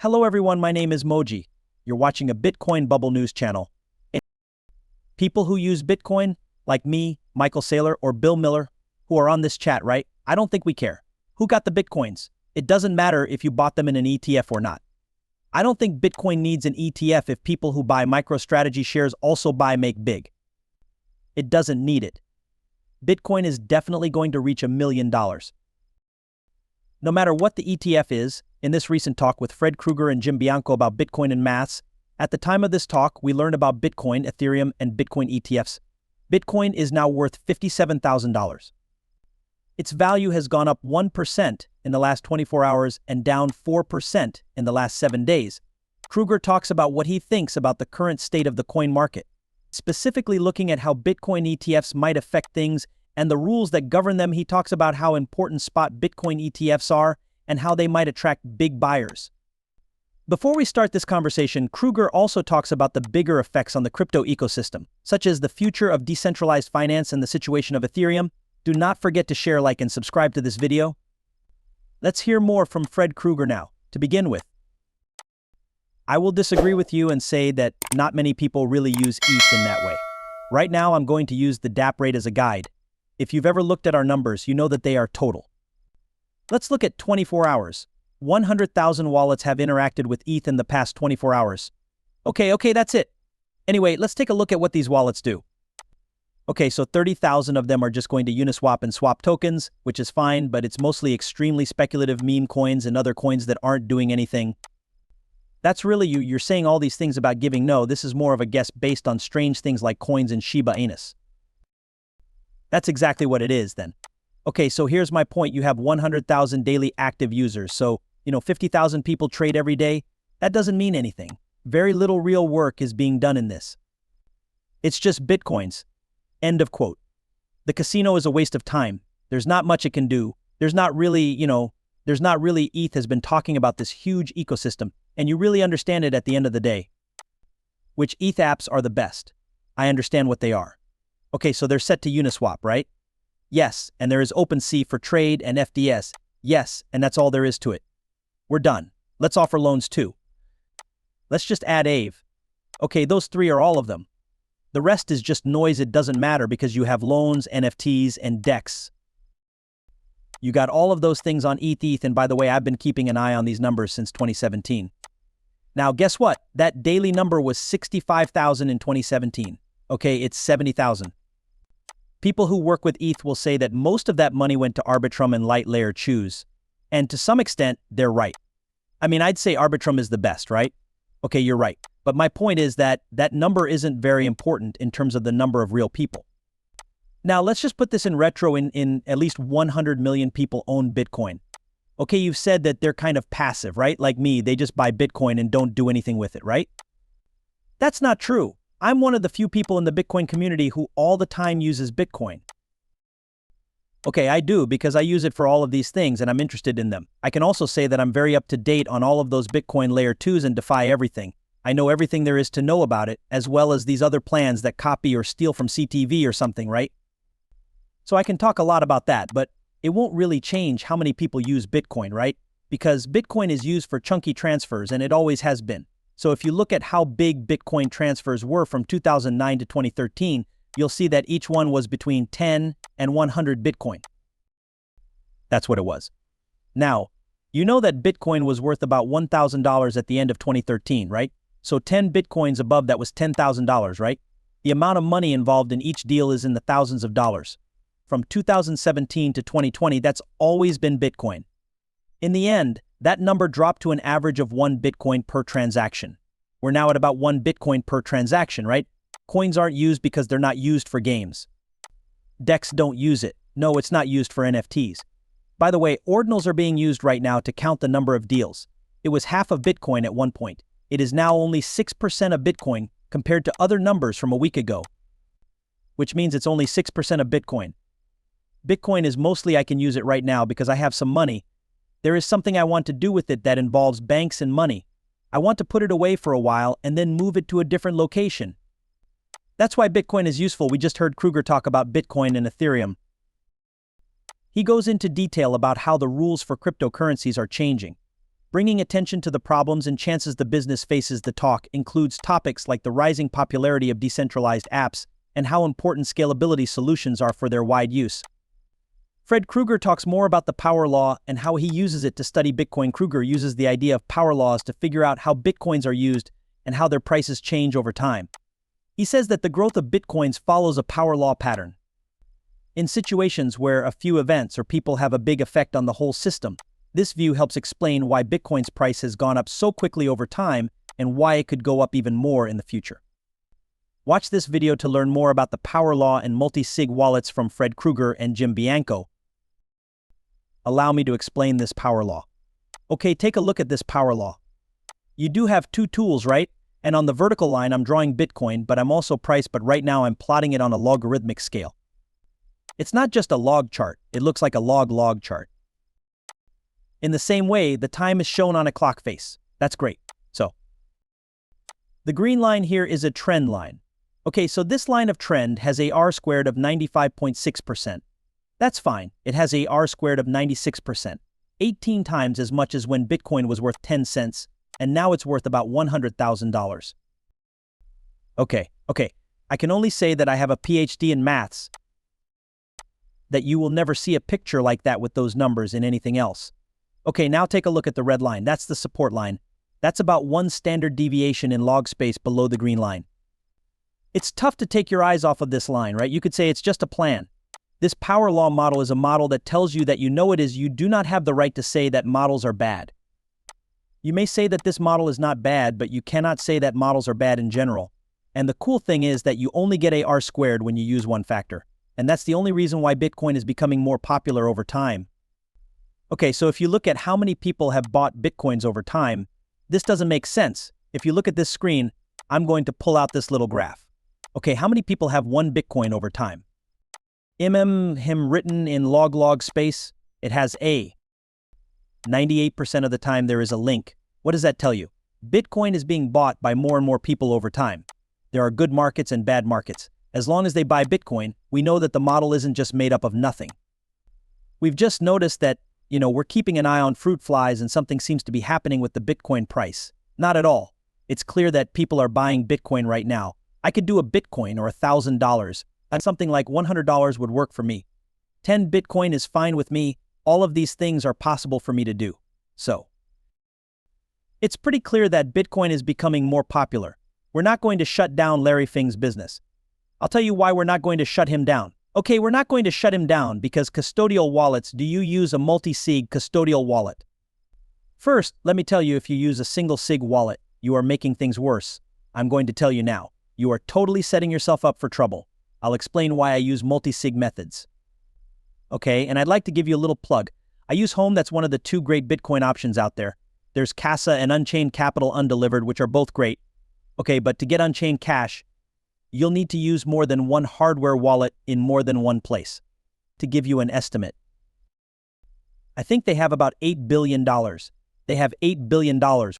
Hello everyone, my name is Moji. You're watching a Bitcoin Bubble News channel. People who use Bitcoin, like me, Michael Saylor, or Bill Miller, who are on this chat, right? I don't think we care. Who got the Bitcoins? It doesn't matter if you bought them in an ETF or not. I don't think Bitcoin needs an ETF if people who buy MicroStrategy shares also buy Make Big. It doesn't need it. Bitcoin is definitely going to reach $1 million. No matter what the ETF is, in this recent talk with Fred Krueger and Jim Bianco about Bitcoin and maths, at the time of this talk, we learned about Bitcoin, Ethereum, and Bitcoin ETFs. Bitcoin is now worth $57,000. Its value has gone up 1% in the last 24 hours and down 4% in the last 7 days. Krueger talks about what he thinks about the current state of the coin market, specifically looking at how Bitcoin ETFs might affect things and the rules that govern them. He talks about how important spot Bitcoin ETFs are and how they might attract big buyers. Before we start this conversation, Krueger also talks about the bigger effects on the crypto ecosystem, such as the future of decentralized finance and the situation of Ethereum. Do not forget to share, like, and subscribe to this video. Let's hear more from Fred Krueger now. To begin with, I will disagree with you and say that not many people really use ETH in that way. Right now, I'm going to use the DApp rate as a guide. If you've ever looked at our numbers, you know that they are total. Let's look at 24 hours. 100,000 wallets have interacted with ETH in the past 24 hours. Okay, that's it. Anyway, let's take a look at what these wallets do. Okay, so 30,000 of them are just going to Uniswap and swap tokens, which is fine, but it's mostly extremely speculative meme coins and other coins that aren't doing anything. That's really you're saying all these things about giving. No, this is more of a guess based on strange things like coins and Shiba Inus. That's exactly what it is then. Okay, so here's my point. You have 100,000 daily active users. So, 50,000 people trade every day. That doesn't mean anything. Very little real work is being done in this. It's just Bitcoins. End of quote. The casino is a waste of time. There's not much it can do. There's not really ETH has been talking about this huge ecosystem, and you really understand it at the end of the day. Which ETH apps are the best? I understand what they are. Okay, so they're set to Uniswap, right? Yes, and there is OpenSea for trade and FDS. Yes, and that's all there is to it. We're done. Let's offer loans too. Let's just add Aave. Okay, those three are all of them. The rest is just noise. It doesn't matter because you have loans, NFTs, and DEX. You got all of those things on ETH, and by the way, I've been keeping an eye on these numbers since 2017. Now, guess what? That daily number was 65,000 in 2017. Okay, it's 70,000. People who work with ETH will say that most of that money went to Arbitrum and light layer Choose. And to some extent, they're right. I mean, I'd say Arbitrum is the best, right? Okay, you're right. But my point is that that number isn't very important in terms of the number of real people. Now, let's just put this in retro. In at least 100 million people own Bitcoin. Okay, you've said that they're kind of passive, right? Like me, they just buy Bitcoin and don't do anything with it, right? That's not true. I'm one of the few people in the Bitcoin community who all the time uses Bitcoin. Okay, I do because I use it for all of these things and I'm interested in them. I can also say that I'm very up to date on all of those Bitcoin layer 2s and DeFi everything. I know everything there is to know about it, as well as these other plans that copy or steal from CTV or something, right? So I can talk a lot about that, but it won't really change how many people use Bitcoin, right? Because Bitcoin is used for chunky transfers and it always has been. So if you look at how big Bitcoin transfers were from 2009 to 2013, you'll see that each one was between 10 and 100 Bitcoin. That's what it was. Now, you know that Bitcoin was worth about $1,000 at the end of 2013, right? So 10 Bitcoins above that was $10,000, right? The amount of money involved in each deal is in the thousands of dollars. From 2017 to 2020, that's always been Bitcoin. In the end, that number dropped to an average of 1 Bitcoin per transaction. We're now at about 1 Bitcoin per transaction, right? Coins aren't used because they're not used for games. DEX don't use it. No, it's not used for NFTs. By the way, ordinals are being used right now to count the number of deals. It was half of Bitcoin at one point. It is now only 6% of Bitcoin compared to other numbers from a week ago, which means it's only 6% of Bitcoin. Bitcoin is mostly I can use it right now because I have some money. There is something I want to do with it that involves banks and money. I want to put it away for a while and then move it to a different location. That's why Bitcoin is useful. We just heard Krueger talk about Bitcoin and Ethereum. He goes into detail about how the rules for cryptocurrencies are changing. Bringing attention to the problems and chances the business faces. The talk includes topics like the rising popularity of decentralized apps and how important scalability solutions are for their wide use. Fred Krueger talks more about the power law and how he uses it to study Bitcoin. Krueger uses the idea of power laws to figure out how Bitcoins are used and how their prices change over time. He says that the growth of Bitcoins follows a power law pattern. In situations where a few events or people have a big effect on the whole system, this view helps explain why Bitcoin's price has gone up so quickly over time and why it could go up even more in the future. Watch this video to learn more about the power law and multi-sig wallets from Fred Krueger and Jim Bianco. Allow me to explain this power law. Okay, take a look at this power law. You do have two tools, right? And on the vertical line, I'm drawing Bitcoin, but I'm also price, but right now I'm plotting it on a logarithmic scale. It's not just a log chart, it looks like a log chart. In the same way, the time is shown on a clock face. That's great. So, the green line here is a trend line. Okay, so this line of trend has a R squared of 95.6%. That's fine. It has a R squared of 96%, 18 times as much as when Bitcoin was worth 10 cents, and now it's worth about $100,000. Okay, I can only say that I have a PhD in maths, that you will never see a picture like that with those numbers in anything else. Okay, now take a look at the red line. That's the support line. That's about 1 standard deviation in log space below the green line. It's tough to take your eyes off of this line, right? You could say it's just a plan. This power law model is a model that tells you that you know it is. You do not have the right to say that models are bad. You may say that this model is not bad, but you cannot say that models are bad in general. And the cool thing is that you only get a R squared when you use one factor. And that's the only reason why Bitcoin is becoming more popular over time. Okay, so if you look at how many people have bought Bitcoins over time, this doesn't make sense. If you look at this screen, I'm going to pull out this little graph. Okay, how many people have one Bitcoin over time? Him written in log space, it has a. 98% of the time there is a link. What does that tell you? Bitcoin is being bought by more and more people over time. There are good markets and bad markets. As long as they buy Bitcoin, we know that the model isn't just made up of nothing. We've just noticed that, we're keeping an eye on fruit flies and something seems to be happening with the Bitcoin price. Not at all. It's clear that people are buying Bitcoin right now. I could do a Bitcoin or $1,000. And something like $100 would work for me. 10 Bitcoin is fine with me. All of these things are possible for me to do. So, it's pretty clear that Bitcoin is becoming more popular. We're not going to shut down Larry Fing's business. I'll tell you why we're not going to shut him down. Okay, we're not going to shut him down because custodial wallets. Do you use a multi-sig custodial wallet? First, let me tell you, if you use a single sig wallet, you are making things worse. I'm going to tell you now. You are totally setting yourself up for trouble. I'll explain why I use multi-sig methods. Okay, and I'd like to give you a little plug. I use Home. That's one of the two great Bitcoin options out there. There's Casa and Unchained Capital Undelivered, which are both great. Okay, but to get Unchained Cash, you'll need to use more than one hardware wallet in more than one place. To give you an estimate, I think they have about $8 billion. They have $8 billion